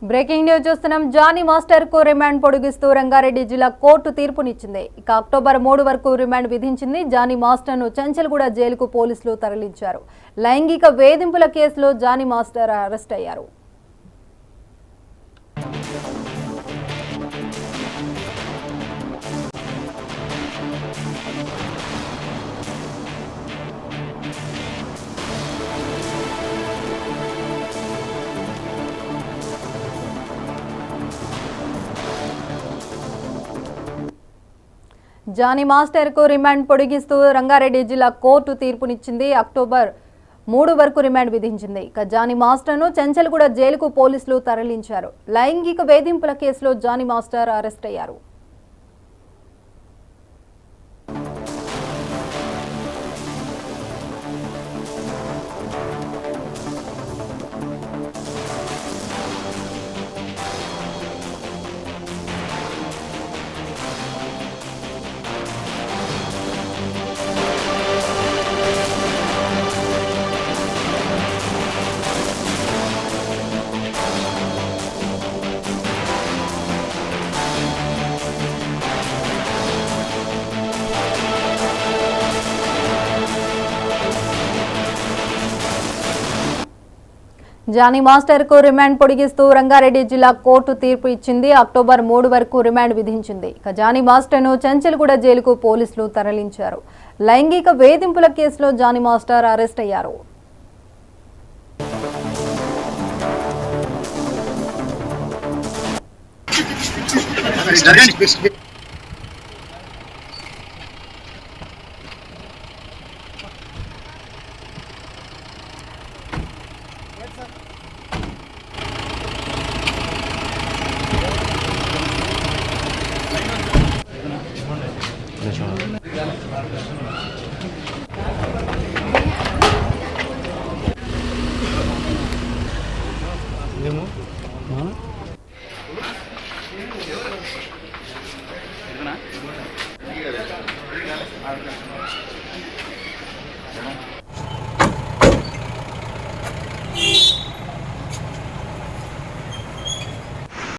Breaking news చూస్తున్నాం. Johnny master కు remand పొడిగిస్తూ Rangareddy జిల్లా కోర్టు తీర్పునిచ్చింది. ఇక అక్టోబర్ 3 వరకు రిమాండ్ విధించింది. జానీ మాస్టర్ ను చెంచల్గూడ జైలుకు పోలీసులు తరలించారు. లైంగిక వేధింపుల కేసులో జానీ మాస్టర్ అరెస్ట్ అయ్యారు. జానీ మాస్టర్ కు రిమాండ్ పొడిగిస్తూ రంగారెడ్డి జిల్లా కోర్టు తీర్పునిచ్చింది. అక్టోబర్ 3 వరకు రిమాండ్ విధించింది. ఇక జానీ మాస్టర్ ను చెంచల్గూడ జైలుకు పోలీసులు తరలించారు. లైంగిక వేధింపుల కేసులో జానీ మాస్టర్ అరెస్ట్ అయ్యారు. జానీ మాస్టర్ కు రిమాండ్ పొడిగిస్తూ రంగారెడ్డి జిల్లా కోర్టు తీర్పు ఇచ్చింది. అక్టోబర్ 3 వరకు రిమాండ్ విధించింది. ఇక జానీ మాస్టర్ ను చెంచల్గూడ జైలుకు పోలీసులు తరలించారు. లైంగిక వేధింపుల కేసులో జానీ మాస్టర్ అరెస్ట్ అయ్యారు. Gracias.